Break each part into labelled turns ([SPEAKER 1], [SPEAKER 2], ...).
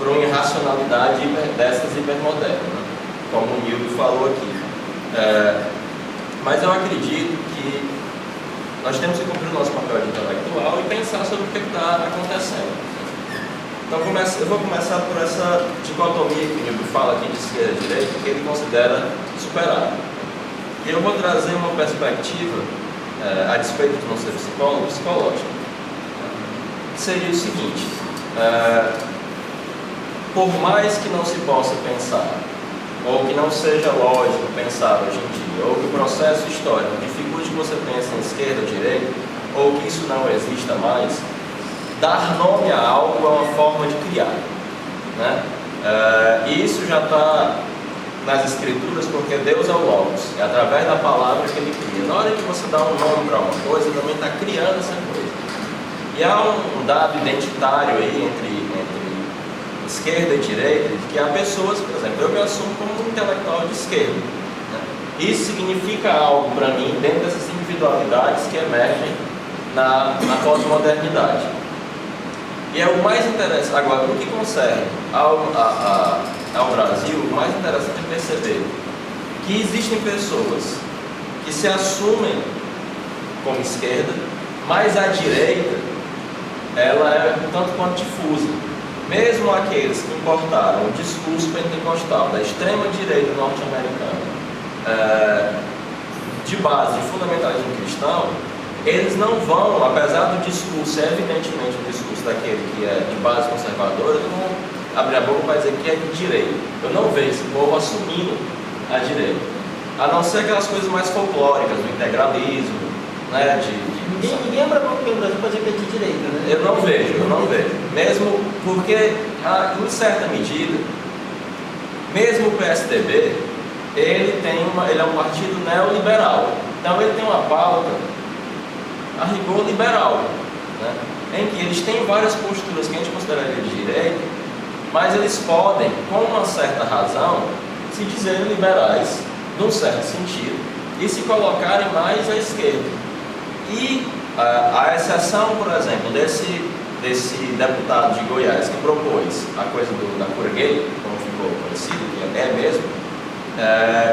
[SPEAKER 1] por uma irracionalidade dessas hipermodernas, né? Como o Nildo falou aqui. Mas eu acredito que nós temos que cumprir o nosso papel de intelectual e pensar sobre o que está acontecendo. Então eu vou começar por essa dicotomia que o Nildo fala aqui de esquerda e direita, que ele considera superada. E eu vou trazer uma perspectiva, a despeito de não ser psicólogo, psicológica. Que seria o seguinte: por mais que não se possa pensar, ou que não seja lógico pensar hoje em dia, ou que o processo histórico dificulte que você pense em esquerda ou direita, ou que isso não exista mais, dar nome a algo é uma forma de criar, né? E isso já está nas escrituras, porque Deus é o Logos, é através da palavra que Ele cria. Na hora que você dá um nome para uma coisa, também está criando essa coisa. E há um dado identitário aí entre esquerda e direita, que há pessoas, por exemplo, eu me assumo como um intelectual de esquerda, né? Isso significa algo para mim dentro dessas individualidades que emergem na pós-modernidade. E é o mais interessante, agora, no que concerne ao Brasil, o mais interessante é perceber que existem pessoas que se assumem como esquerda, mas a direita, ela é um tanto quanto difusa. Mesmo aqueles que importaram o discurso pentecostal da extrema-direita norte-americana, de base de fundamentalismo cristão, eles não vão, apesar do discurso, evidentemente o discurso daquele que é de base conservadora, eles não vão abrir a boca para dizer que é de direita. Eu não vejo esse povo assumindo a direita, a não ser aquelas coisas mais folclóricas, do integralismo, né,
[SPEAKER 2] Ninguém abre a boca no Brasil para dizer que é de direita, né?
[SPEAKER 1] Eu não vejo. Mesmo porque, em certa medida, mesmo o PSDB, ele é um partido neoliberal. Então ele tem uma pauta, a rigor, liberal, né? Em que eles têm várias posturas que a gente consideraria de direita, mas eles podem, com uma certa razão, se dizerem liberais, num certo sentido, e se colocarem mais à esquerda. E a exceção, por exemplo, desse deputado de Goiás que propôs a coisa da cura gay, como ficou conhecido, que é mesmo,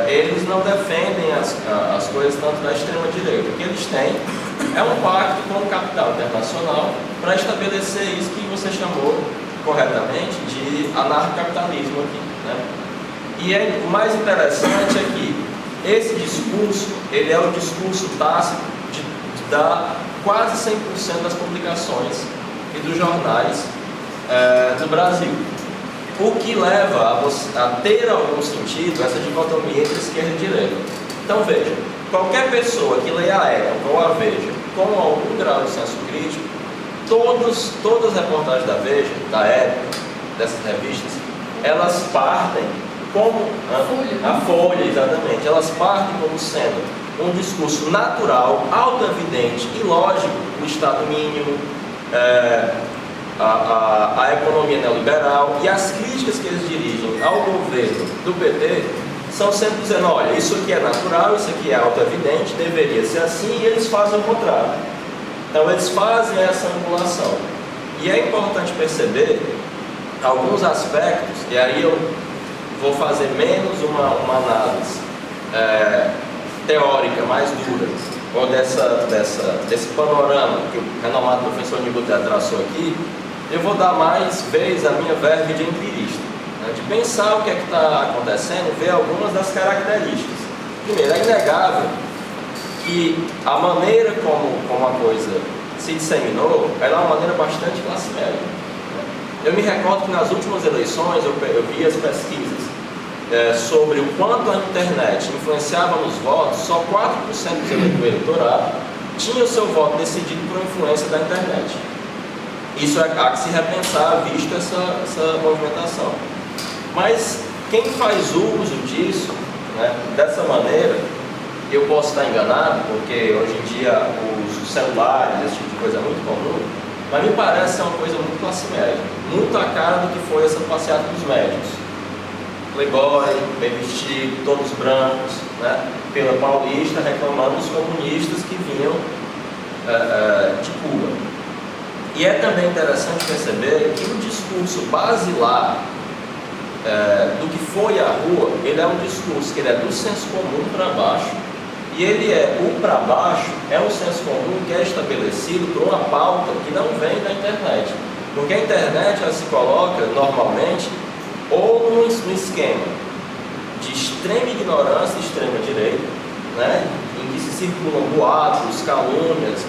[SPEAKER 1] eles não defendem as coisas tanto da extrema-direita. O que eles têm é um pacto com o capital internacional para estabelecer isso que você chamou corretamente de anarcocapitalismo aqui, né? E o mais interessante é que esse discurso, ele é o discurso tácito da quase 100% das publicações e dos jornais do Brasil. O que leva a ter algum sentido essa dicotomia entre esquerda e direita. Então veja, qualquer pessoa que leia a Época ou a Veja com algum grau de senso crítico, todas as reportagens da Veja, da Época, dessas revistas, elas partem como a Folha, exatamente, elas partem como sendo um discurso natural, autoevidente e lógico do Estado mínimo, a economia neoliberal, e as críticas que eles dirigem ao governo do PT são sempre dizendo: olha, isso aqui é natural, isso aqui é autoevidente, deveria ser assim, e eles fazem o contrário. Então eles fazem essa angulação. E é importante perceber alguns aspectos, e aí eu vou fazer menos uma análise teórica mais dura, ou desse panorama que o renomado professor Nildo traçou aqui. Eu vou dar mais vez a minha verve de empirista, né, de pensar o que é que está acontecendo e ver algumas das características. Primeiro, é inegável que a maneira como a coisa se disseminou, ela é uma maneira bastante classe média, né? Eu me recordo que nas últimas eleições eu vi as pesquisas sobre o quanto a internet influenciava nos votos. Só 4% do eleitorado tinha o seu voto decidido por influência da internet. Isso há que se repensar, visto essa movimentação. Mas quem faz uso disso, né, dessa maneira, eu posso estar enganado, porque hoje em dia os celulares, esse tipo de coisa é muito comum, mas me parece ser uma coisa muito classe média, muito a cara do que foi essa passeata dos médicos. Playboy, bem vestido, todos brancos, né, pela Paulista, reclamando dos comunistas que vinham de Cuba. E é também interessante perceber que o discurso basilar do que foi a rua, ele é um discurso que ele é do senso comum para baixo, e ele o para baixo é um senso comum que é estabelecido por uma pauta que não vem da internet. Porque a internet ela se coloca normalmente ou no esquema de extrema ignorância e extrema direita, né, em que se circulam boatos, calúnias,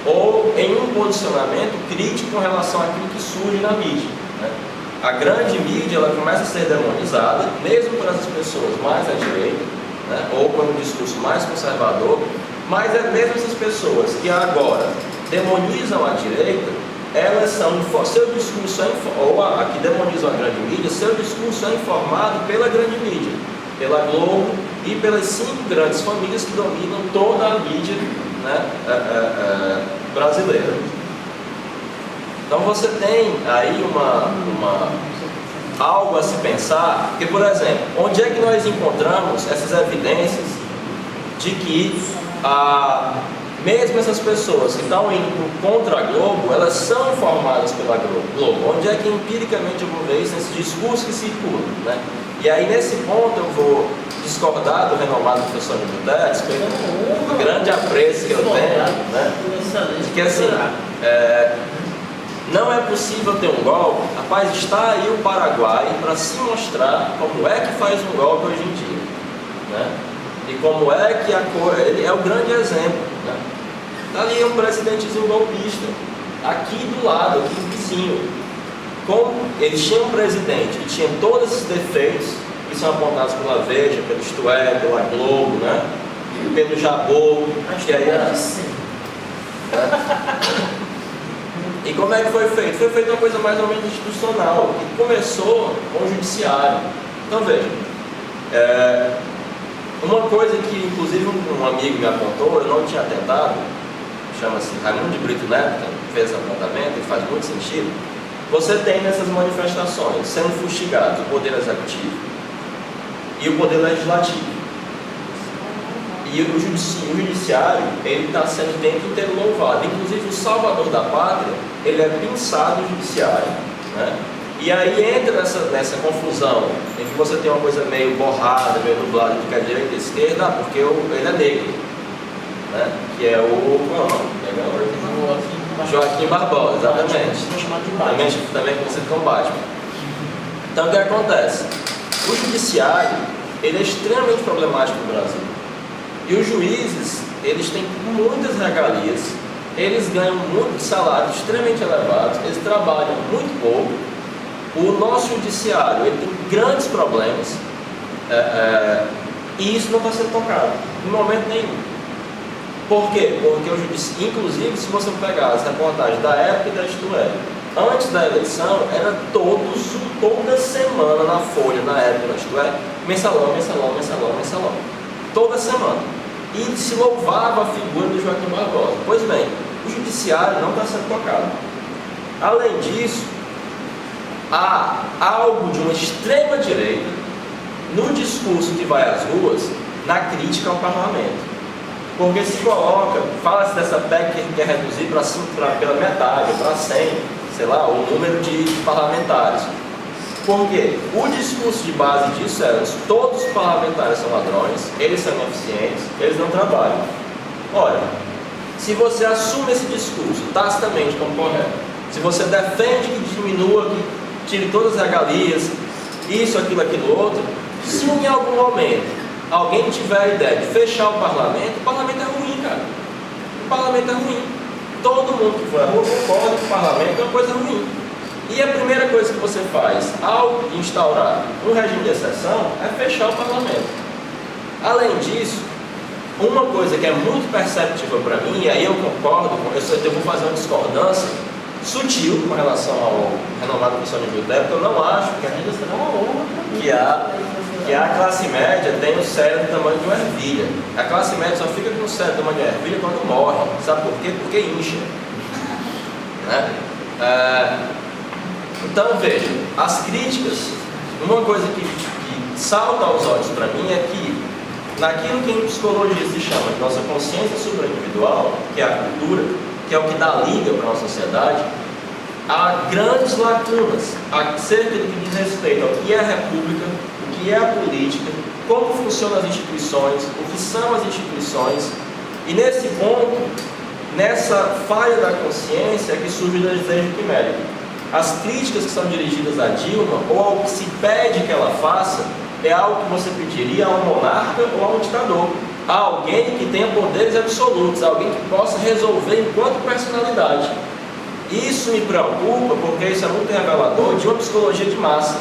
[SPEAKER 1] ou em um posicionamento crítico com relação àquilo que surge na mídia, né. A grande mídia ela começa a ser demonizada, mesmo por essas pessoas mais à direita, né, ou com um discurso mais conservador, mas é mesmo essas pessoas que agora demonizam a direita, elas são, seu discurso ou a que demonizam a grande mídia, seu discurso é informado pela grande mídia, pela Globo e pelas 5 grandes famílias que dominam toda a mídia, né, brasileira. Então você tem aí algo a se pensar, porque, por exemplo, onde é que nós encontramos essas evidências de que mesmo essas pessoas que estão indo contra a Globo, elas são informadas pela Globo? Onde é que empiricamente eu vou ver isso nesse discurso que circula, né? E aí nesse ponto eu vou discordar do renomado professor Nilo Teles, pelo grande apreço que eu tenho, né? De que assim, não é possível ter um golpe. Rapaz, está aí o Paraguai para se mostrar como é que faz um golpe hoje em dia, né? E como é que ele é o grande exemplo, né? Está ali um presidentezinho golpista, aqui do lado, aqui vizinho. Como eles tinham um presidente que tinha todos esses defeitos, que são apontados pela Veja, pelo Isto É, pela Globo, né? Pelo Jabô, que aí E como é que foi feito? Foi feita uma coisa mais ou menos institucional, que começou com o judiciário. Então veja, uma coisa que inclusive um amigo me apontou, eu não tinha atentado, chama-se Raimundo de Brito Neto, que fez esse apontamento, e faz muito sentido. Você tem nessas manifestações sendo fustigados o poder executivo e o poder legislativo. E o judiciário, ele está sendo o tempo inteiro louvado. Inclusive o salvador da pátria, ele é pinçado no judiciário, né? E aí entra nessa confusão em que você tem uma coisa meio borrada, meio nublada, que é direita e esquerda, porque ele é negro, né? Que é Joaquim Barbosa, exatamente. Também conhecido como Batman. Então o que acontece? O judiciário, ele é extremamente problemático no Brasil. E os juízes, eles têm muitas regalias, eles ganham muitos salários extremamente elevados, eles trabalham muito pouco. O nosso judiciário, ele tem grandes problemas, e isso não está sendo tocado, em momento nenhum. Por quê? Porque o judiciário, inclusive, se você pegar as reportagens da época da Isto É, antes da eleição, era toda semana na Folha, na época da Isto É, mensalão, toda semana. E se louvava a figura do Joaquim Barbosa. Pois bem, o judiciário não está sendo tocado. Além disso, há algo de uma extrema direita no discurso que vai às ruas, na crítica ao parlamento. Porque se coloca, fala-se dessa PEC que quer reduzir pela metade, para 100, sei lá, o número de parlamentares. Porque o discurso de base disso é: todos os parlamentares são ladrões, eles são ineficientes, eles não trabalham. Ora, se você assume esse discurso tacitamente como correto, se você defende que diminua, que tire todas as regalias, isso, aquilo, outro, se em algum momento alguém tiver a ideia de fechar o parlamento é ruim, cara. O parlamento é ruim. Todo mundo que for à rua concorda que o parlamento é uma coisa ruim. E a primeira coisa que você faz ao instaurar um regime de exceção é fechar o parlamento. Além disso, uma coisa que é muito perceptível para mim, e aí eu concordo, eu vou fazer uma discordância sutil com relação ao renomado professor Nilo Teles, porque eu não acho que a classe média tem o cérebro do tamanho de uma ervilha. A classe média só fica com o cérebro do tamanho de uma ervilha quando morre. Sabe por quê? Porque incha, né? Então veja, as críticas, uma coisa que salta aos olhos para mim é que naquilo que em psicologia se chama de nossa consciência supra-individual, que é a cultura, que é o que dá liga para a nossa sociedade, há grandes lacunas acerca do que diz respeito ao que é a república, o que é a política, como funcionam as instituições, o que são as instituições, e nesse ponto, nessa falha da consciência, é que surge o desejo quimérico. As críticas que são dirigidas a Dilma, ou ao que se pede que ela faça, é algo que você pediria a um monarca ou a um ditador, a alguém que tenha poderes absolutos, alguém que possa resolver enquanto personalidade. Isso me preocupa porque isso é muito revelador de uma psicologia de massa.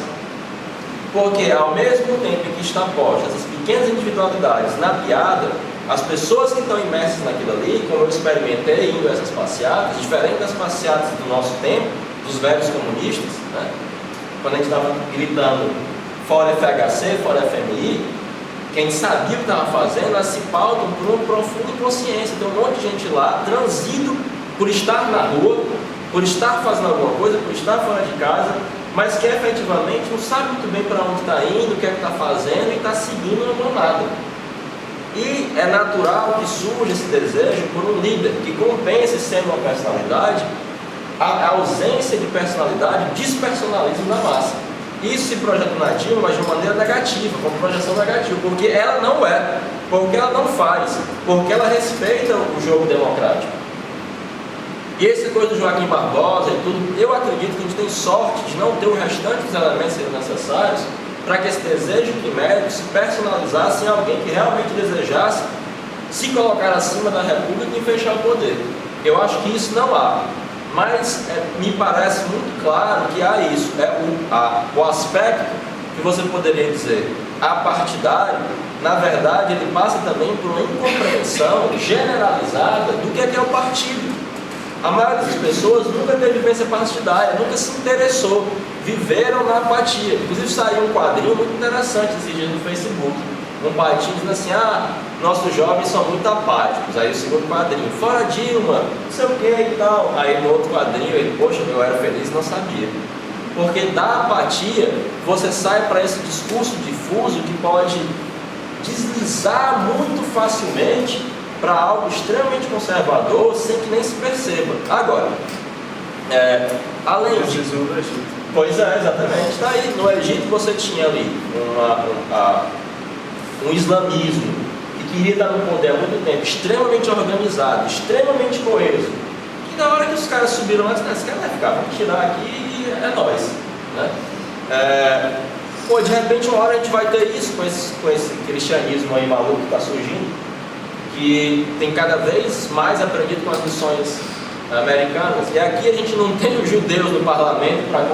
[SPEAKER 1] Porque ao mesmo tempo que está postas essas pequenas individualidades na piada, as pessoas que estão imersas naquilo ali, como eu experimentei indo a essas passeatas, diferente das passeatas do nosso tempo, dos velhos comunistas, né? Quando a gente estava gritando fora FHC, fora FMI, quem sabia o que estava fazendo, elas se pautam por uma profunda inconsciência. Tem um monte de gente lá, transido por estar na rua, por estar fazendo alguma coisa, por estar fora de casa, mas que efetivamente não sabe muito bem para onde está indo, o que é que está fazendo e está seguindo uma manada. E é natural que surja esse desejo por um líder que compense sendo uma personalidade, a ausência de personalidade despersonalismo na massa. Isso se projeta na Dilma, mas de uma maneira negativa, como projeção negativa, porque ela não é, porque ela não faz, porque ela respeita o jogo democrático. E essa coisa do Joaquim Barbosa e tudo, eu acredito que a gente tem sorte de não ter o restante dos elementos necessários para que esse desejo quimérico se personalizasse em alguém que realmente desejasse se colocar acima da República e fechar o poder. Eu acho que isso não há. Mas me parece muito claro que há isso. O aspecto que você poderia dizer apartidário, na verdade, ele passa também por uma incompreensão generalizada do que é o partido. A maioria das pessoas nunca teve vivência partidária, nunca se interessou, viveram na apatia. Inclusive saiu um quadrinho muito interessante esses dias no Facebook. Um partido dizendo assim, nossos jovens são muito apáticos. Aí o segundo quadrinho, fora Dilma, não sei o que e tal. Aí no outro quadrinho, ele, poxa, eu era feliz e não sabia. Porque da apatia, você sai para esse discurso difuso que pode deslizar muito facilmente para algo extremamente conservador, sem que nem se perceba. Agora, além disso... Pois é, exatamente. Está aí, no Egito você tinha ali um islamismo que queria estar no poder há muito tempo, extremamente organizado, extremamente coeso, que na hora que os caras subiram lá, esse cara vai ficar, vamos tirar aqui e é nós, né? De repente uma hora a gente vai ter isso com esse cristianismo aí maluco que está surgindo, que tem cada vez mais aprendido com as missões americanas, e aqui a gente não tem os judeus no parlamento para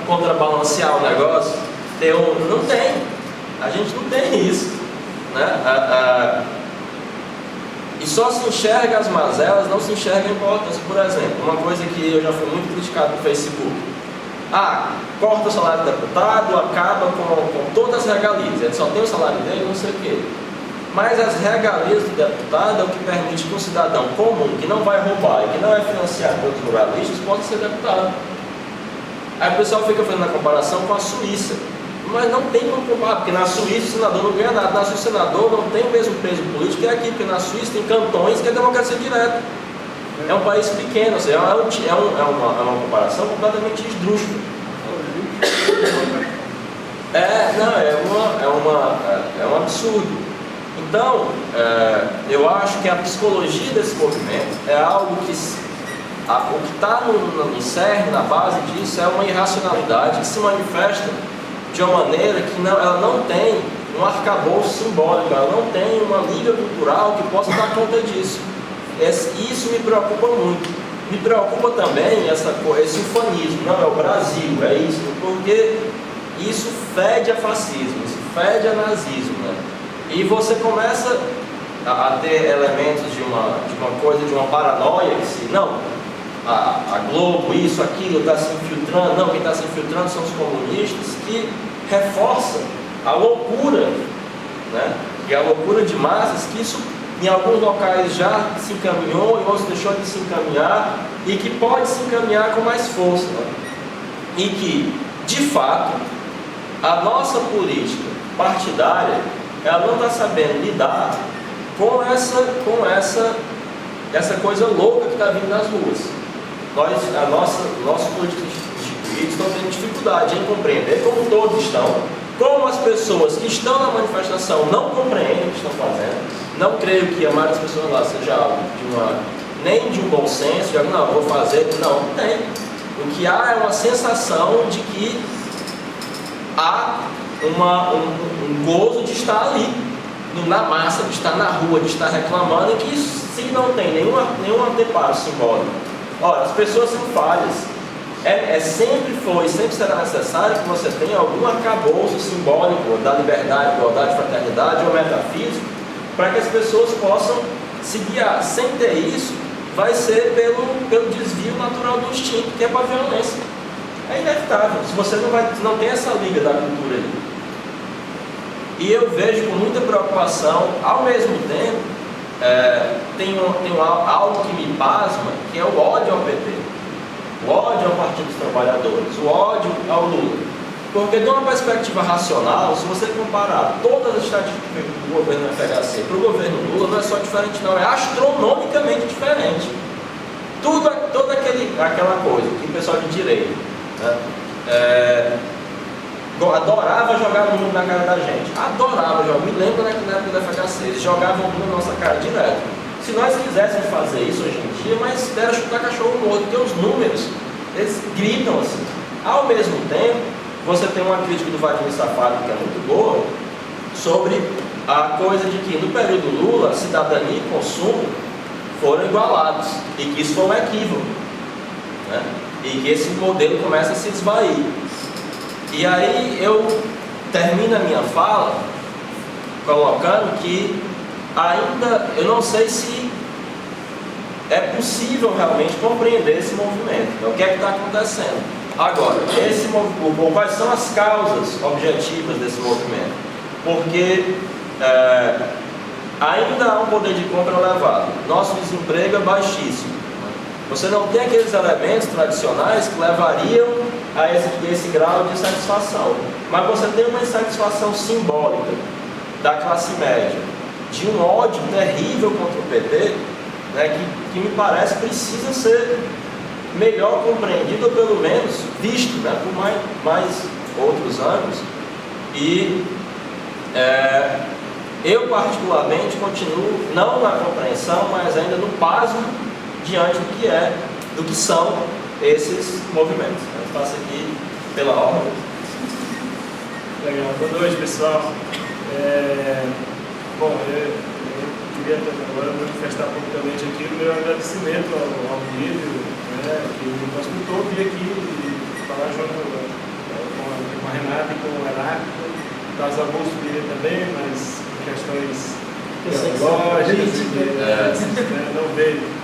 [SPEAKER 1] contrabalancear o negócio, não tem. A gente não tem isso, né? E só se enxerga as mazelas, não se enxerga a importância. Por exemplo, uma coisa que eu já fui muito criticado no Facebook: corta o salário do deputado, acaba com todas as regalias, ele só tem o salário dele, não sei o quê. Mas as regalias do deputado é o que permite que um cidadão comum, que não vai roubar e que não é financiado pelos ruralistas, possa ser deputado. Aí o pessoal fica fazendo a comparação com a Suíça. Mas não tem como comparar, porque na Suíça o senador não ganha nada. Na Suíça o senador não tem o mesmo peso político que aqui, porque na Suíça tem cantões que é democracia direta. É um país pequeno, ou seja, é uma comparação completamente esdrúxula. É um absurdo. Então, eu acho que a psicologia desse movimento é algo que... O que está no cerne, na base disso, é uma irracionalidade que se manifesta de uma maneira que ela não tem um arcabouço simbólico, ela não tem uma liga cultural que possa dar conta disso. Isso me preocupa muito. Me preocupa também esse ufanismo. Não, é o Brasil, é isso, porque isso fede a fascismo, isso fede a nazismo, né? E você começa a ter elementos de uma paranoia que se... A Globo, isso, aquilo, está se infiltrando. Não, quem está se infiltrando são os comunistas, que reforça a loucura, né? E a loucura de massas, que isso em alguns locais já se encaminhou, em outros deixou de se encaminhar, e que pode se encaminhar com mais força, né? E que, de fato, a nossa política partidária, ela não está sabendo lidar com essa coisa louca que está vindo nas ruas. nossos políticos instituídos estão tendo dificuldade em compreender, como todos estão, como as pessoas que estão na manifestação não compreendem o que estão fazendo. Não creio que a maioria das pessoas lá seja algo nem de um bom senso, de algo, não, vou fazer, não tem. O que há é uma sensação de que há um gozo de estar ali, na massa, de estar na rua, de estar reclamando, e que se não tem nenhum anteparo simbólico. Ora, as pessoas são falhas. Sempre foi, sempre será necessário que você tenha algum arcabouço simbólico da liberdade, igualdade, fraternidade ou metafísico, para que as pessoas possam se guiar. Sem ter isso, vai ser pelo desvio natural do instinto, que é para a violência. É inevitável, se você não tem essa liga da cultura aí. E eu vejo com muita preocupação, ao mesmo tempo, tem algo que me pasma, que é o ódio ao PT. O ódio ao Partido dos Trabalhadores, o ódio ao Lula. Porque de uma perspectiva racional, se você comparar todas as estatísticas do governo FHC para o governo Lula, não é só diferente não, é astronomicamente diferente. Toda aquela coisa que o pessoal de direita, né, adorava jogar número na cara da gente. Adorava jogar, me lembro na época do FHC, eles jogavam número na nossa cara direto. Se nós quiséssemos fazer isso hoje em dia, mas era chutar cachorro morto, porque os números, eles gritam assim. Ao mesmo tempo, você tem uma crítica do Vladimir Safado, que é muito boa, sobre a coisa de que no período Lula, cidadania e consumo foram igualados, e que isso foi um equívoco, né? E que esse modelo começa a se esvair. E aí eu termino a minha fala colocando que ainda eu não sei se é possível realmente compreender esse movimento. Então, o que é que está acontecendo? Agora, quais são as causas objetivas desse movimento? Porque ainda há um poder de compra elevado, nosso desemprego é baixíssimo. Você não tem aqueles elementos tradicionais que levariam a esse grau de insatisfação. Mas você tem uma insatisfação simbólica da classe média, de um ódio terrível contra o PT, né, que me parece precisa ser melhor compreendido, ou pelo menos visto, né, por mais outros anos. E eu particularmente continuo não na compreensão, mas ainda no pasmo diante do que são esses movimentos. Eu passo aqui pela ordem.
[SPEAKER 3] Legal, boa noite, pessoal. Bom, eu queria agora manifestar publicamente aqui o meu agradecimento ao Guido, né, que nos escutou vir aqui e falar junto com a Renata e com o Heráclito. Caso Augusto viria também, mas questões teológicas, não veio.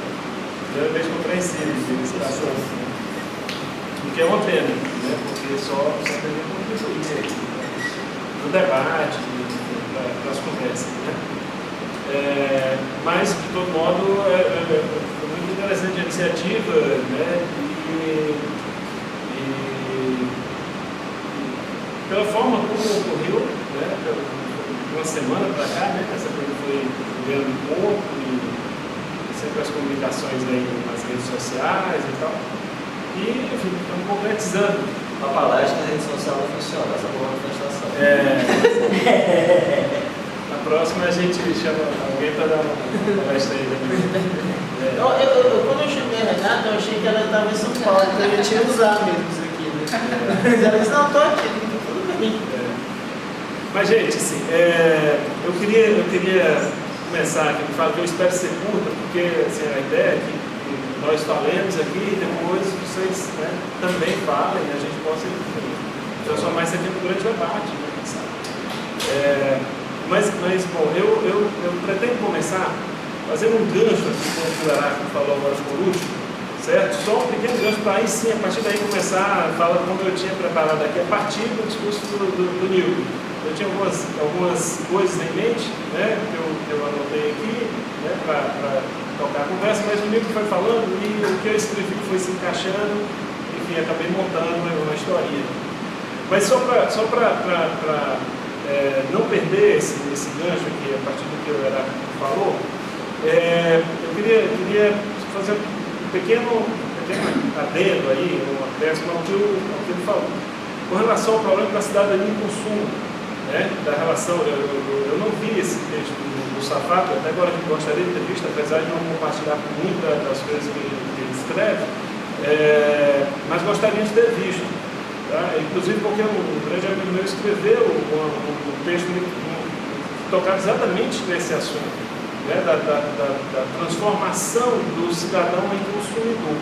[SPEAKER 3] Eu vejo compreensível de situação, né? O que é uma pena, né? Porque só teve contribuir no debate, para as conversas, né? Mas, de todo modo, foi muito interessante a iniciativa, né? E pela forma como ocorreu, né? De uma semana para cá, né? Essa coisa foi ganhando corpo e sempre as comunicações aí nas redes sociais e tal. E, enfim, estamos concretizando.
[SPEAKER 1] A palestra da rede social não funciona, essa boa manifestação.
[SPEAKER 3] Na próxima a gente chama alguém para dar uma palestra aí também.
[SPEAKER 2] Quando eu chamei a Renata, eu achei que ela estava em São Paulo, então eu tinha usado mesmo isso aqui, né? Mas ela disse, não, estou aqui, tudo bem.
[SPEAKER 3] Mas, gente, assim, eu queria começar aqui, eu espero ser curta, porque assim, a ideia é que nós falemos aqui e depois vocês, né, também falem e a gente possa transformar isso aqui num grande debate, né, sabe? Mas bom, eu pretendo começar fazendo um gancho, assim, como o Heráclito falou agora por último, certo? Só um pequeno gancho para aí sim, a partir daí começar a falar como eu tinha preparado aqui, a partir do discurso do Newton. Eu tinha algumas coisas em mente, né, que eu anotei aqui, né, para tocar a conversa, mas o Newton foi falando e o que eu escrevi foi se encaixando, enfim, acabei montando uma historinha. Mas só para não perder esse gancho aqui, a partir do que o Heráclito falou, eu queria fazer uma pequena pequeno adendo aí, um acréscimo ao que ele falou. Com relação ao problema da cidadania e consumo, né, da relação, eu não vi esse texto do Safato, até agora que gostaria de ter visto, apesar de não compartilhar com muitas das coisas que ele escreve, mas gostaria de ter visto. Tá? Inclusive porque um grande amigo meu escreveu um texto tocado exatamente nesse assunto, né, da transformação do cidadão em consumidor.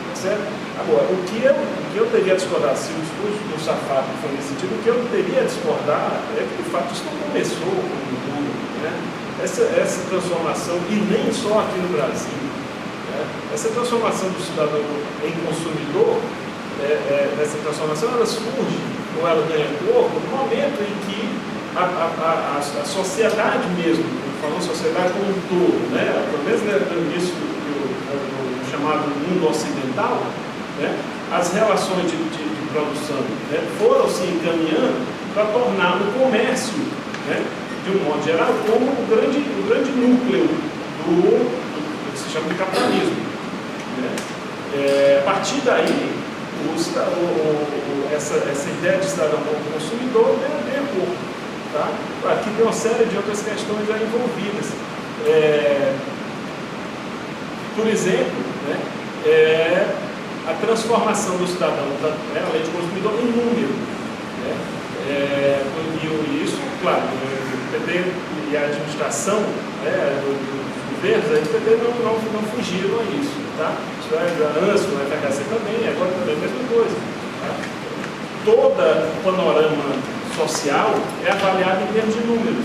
[SPEAKER 3] Tá certo? Agora, o que eu teria a discordar, se o discurso do Safato foi nesse sentido, o que eu teria a discordar é que, de fato, isso não começou com o mundo, né? Essa transformação, e nem só aqui no Brasil, né? Essa transformação do cidadão em consumidor, essa transformação, ela surge, ou ela ganha corpo, no momento em que a sociedade mesmo, falando sociedade como um todo, né? Pelo menos nisso do chamado mundo ocidental, né? As relações de produção, né, foram se encaminhando para tornar o comércio, né, de um modo geral, como o grande núcleo do que se chama de capitalismo. Né? A partir daí, essa ideia de cidadão como consumidor ganha corpo. Tá? Aqui tem uma série de outras questões aí envolvidas. Por exemplo, né, a transformação do cidadão, a lei de consumidor, em número. Né? E isso, claro, o PT e a administração, né, dos governos, o PT não fugiram a isso. Tá? Isso antes, no FHC também, agora também a mesma coisa. Tá? Todo o panorama social é avaliado em termos de números.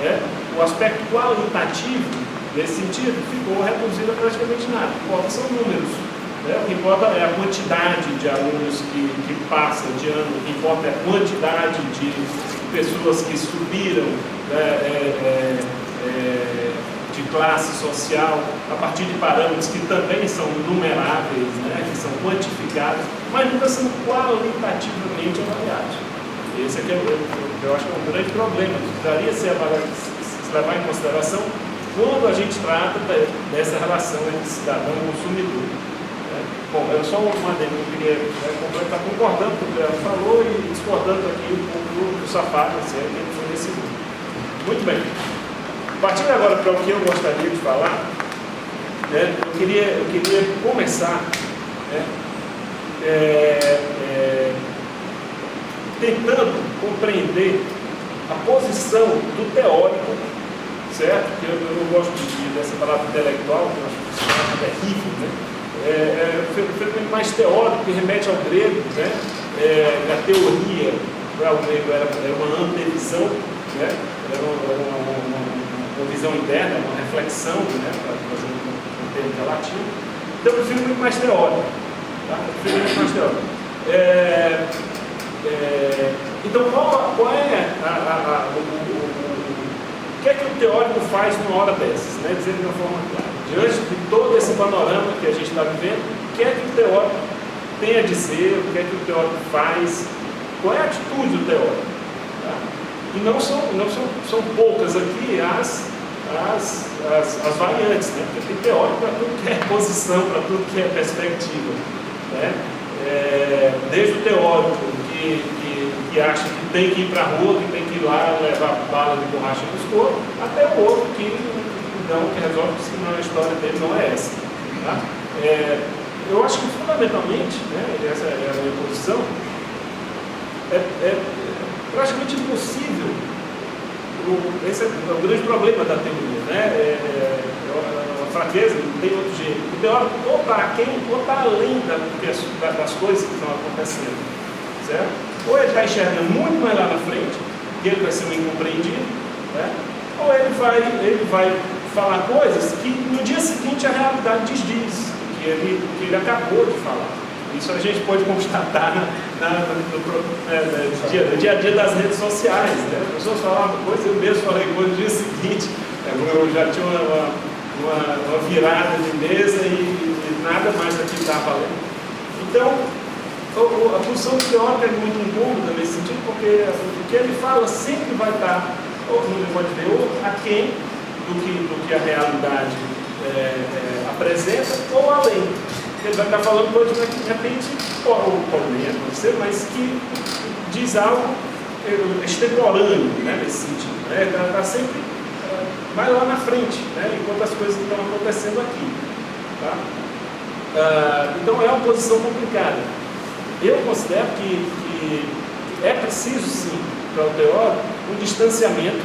[SPEAKER 3] Né? O aspecto qualitativo, nesse sentido, ficou reduzido a praticamente nada. O que importa são números. O que importa é a quantidade de alunos que passam de ano, o que importa é a quantidade de pessoas que subiram, né, de classe social, a partir de parâmetros que também são numeráveis, né, que são quantificados, mas nunca são qualitativamente avaliados. Esse aqui eu acho que é um grande problema, que precisaria se levar em consideração quando a gente trata dessa relação entre cidadão e consumidor. Bom, era só uma adendo que eu queria completar, concordando com o que o Leandro falou e discordando aqui um pouco do Safato, assim, que foi nesse grupo. Muito bem. Partindo agora para o que eu gostaria de falar, né, eu queria começar, né, tentando compreender a posição do teórico, certo? Eu não gosto dessa palavra intelectual, que eu acho que é terrível, né? Foi mais teórico, que remete ao grego, né? A teoria para o grego era uma antevisão, né? Era uma visão interna, uma reflexão, né? Para fazer um termo relativo. Então eu prefiro muito mais teórico. Tá? Então qual é o que é que o teórico faz numa hora dessas? Né? Dizendo de uma forma clara. Diante de todo esse panorama que a gente está vivendo, o que é que o teórico tem a dizer, o que é que o teórico faz, qual é a atitude do teórico? Tá? E não são poucas aqui as variantes, né? Porque tem teórico para tudo que é posição, para tudo que é perspectiva. Né? Desde o teórico que acha que tem que ir para a rua, que tem que ir lá levar bala de borracha no escuro, até o outro que resolve que senão a história dele não é essa. Tá? Eu acho que fundamentalmente, né, essa é a minha posição, é praticamente impossível, esse é o grande problema da teoria, né? A fraqueza, não tem outro jeito. O teórico ou está aquém ou está além das coisas que estão acontecendo, certo? Ou ele está enxergando muito mais lá na frente, e ele vai ser um incompreendido, né? Ou ele vai falar coisas que no dia seguinte a realidade desdiz, que ele acabou de falar. Isso a gente pode constatar no dia a dia das redes sociais. Né? As pessoas falavam coisas, eu mesmo falei coisa no dia seguinte, eu já tinha uma virada de mesa e nada mais daquilo estava valendo. Então, a posição do teórico é muito incômoda nesse sentido, porque o que ele fala sempre vai estar, ou pode ver, ou aquém do que a realidade apresenta, ou além. ele vai estar falando coisa que de repente pode nem acontecer, mas que diz algo extemporâneo, né, nesse sentido. Né? Está sempre vai lá na frente, né, enquanto as coisas estão acontecendo aqui. Tá? Então é uma posição complicada. Eu considero que é preciso sim, para o teórico, um distanciamento,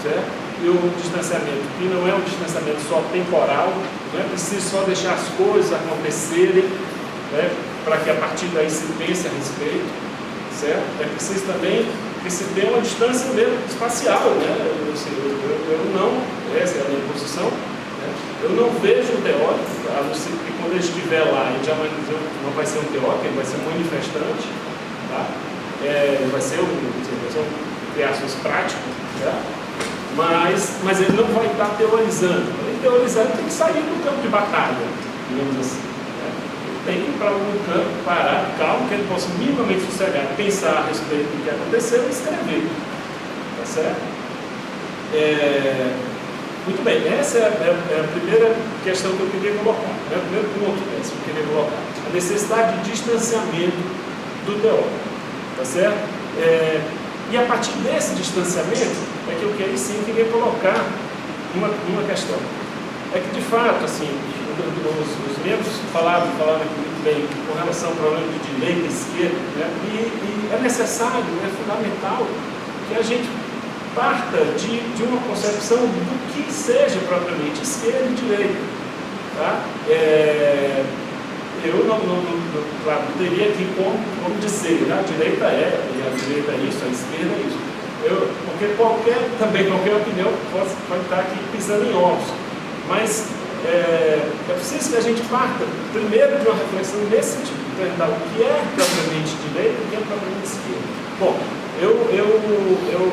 [SPEAKER 3] certo? E um distanciamento que não é um distanciamento só temporal, não é preciso só deixar as coisas acontecerem, né, para que a partir daí se pense a respeito, certo? É preciso também que se tenha uma distância mesmo espacial, né? Eu não, essa é a minha posição, né? Eu não vejo o teórico, a não ser que quando ele estiver lá, ele jamais não vai ser um teórico, ele vai ser um manifestante, tá? Ele vai ser um criações prático, tá? Mas ele não vai estar teorizando. Ele teorizando tem que sair do campo de batalha, digamos assim. Né? Ele tem que ir para algum campo, parar, calmo, que ele possa minimamente sossegar, pensar a respeito do que aconteceu e escrever. Tá certo? Muito bem, essa é a primeira questão que eu queria colocar, né? O primeiro ponto que eu queria colocar. A necessidade de distanciamento do teórico. Tá certo? E a partir desse distanciamento é que eu queria colocar uma questão. É que de fato, assim, os membros falaram aqui muito bem com relação ao problema de direita e esquerda, né? E é necessário, é fundamental que a gente parta de uma concepção do que seja propriamente esquerda e direita. Tá? Eu claro, não teria aqui como dizer, né? A direita e a direita é isso, a esquerda é isso. Porque qualquer opinião pode estar aqui pisando em ovos. Mas é preciso que a gente parta primeiro de uma reflexão nesse sentido, perguntar o que é propriamente direita e o que é propriamente esquerda. Bom, eu me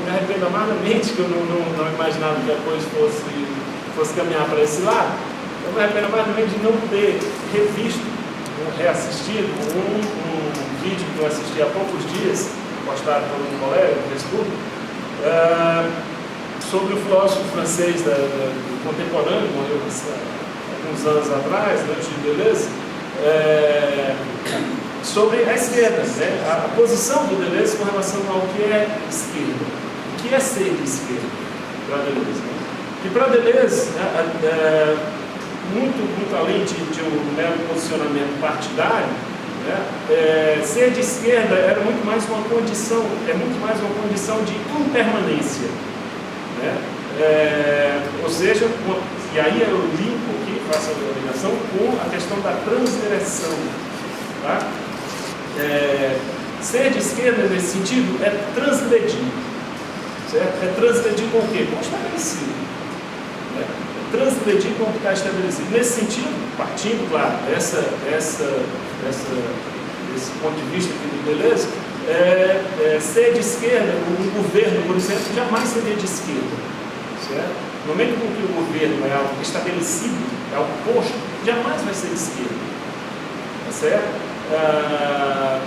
[SPEAKER 3] arrependo amargamente que eu não imaginava que a coisa fosse caminhar para esse lado. Eu me arrependo amargamente de não ter reassistido um vídeo que eu assisti há poucos dias, postado por um colega no Facebook, sobre o filósofo francês contemporâneo, morreu há alguns anos atrás, né, Gilles Deleuze, sobre a esquerda, né, a posição do Deleuze com relação ao que é esquerda, o que é ser de esquerda para Deleuze. Né? E para Deleuze, muito além de um mero posicionamento partidário, né, ser de esquerda era muito mais uma condição, de impermanência. Né? Ou seja, e aí eu limpo aqui, faço a ligação com a questão da transgressão. Tá? Ser de esquerda nesse sentido é transgredir. Certo? É transgredir com o quê? Com o estabelecido. Né? Transgredir com o que está estabelecido. Nesse sentido, partindo, claro, desse ponto de vista aqui do Deleuze, ser de esquerda, um governo, por exemplo, jamais seria de esquerda. Certo? No momento em que o governo é algo estabelecido, é algo posto, jamais vai ser de esquerda. Tá certo?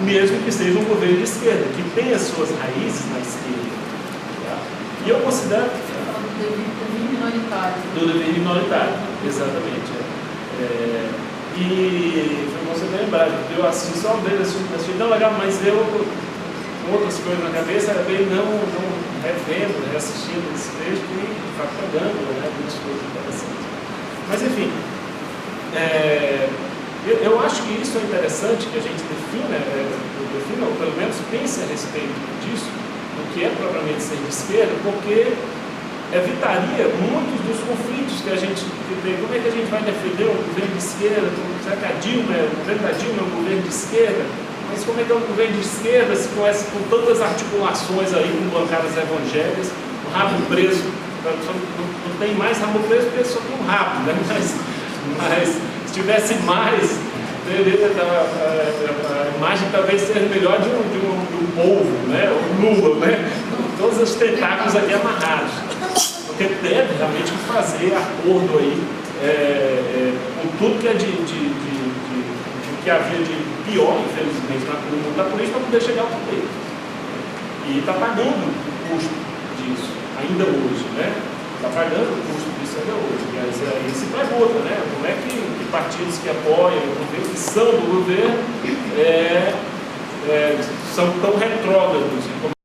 [SPEAKER 3] Mesmo que seja um governo de esquerda, que tenha suas raízes na esquerda. Tá? E eu considero... Do dever minoritário, exatamente. E foi bom você ter lembrado, eu assisti só uma vez, achei tão legal, mas eu, com outras coisas na cabeça, acabei não revendo, reassistindo esse texto e de fato pegando, né, muitas coisas interessantes. Mas enfim, eu acho que isso é interessante que a gente defina, ou pelo menos pense a respeito disso, do que é propriamente ser de esquerda, porque evitaria muitos dos conflitos que a gente tem. Como é que a gente vai defender um governo de esquerda? Será que o governo da Dilma é um governo de esquerda? Mas como é que é um governo de esquerda se conhece com tantas articulações aí com bancadas evangélicas, o rabo preso, não tem mais rabo preso porque só tem um rabo, né? Mas se tivesse mais, a imagem talvez seja melhor de um polvo, né? O Lula, né? Todos os tentáculos aqui amarrados. Porque deve realmente fazer acordo aí com tudo que é que havia de pior, infelizmente, no mundo da política para poder chegar ao poder. E está pagando o custo disso, ainda hoje. Né? está pagando o custo disso ainda hoje. Mas aí se pergunta, né? Como é que partidos que apoiam o governo, que são do governo, são tão retrógrados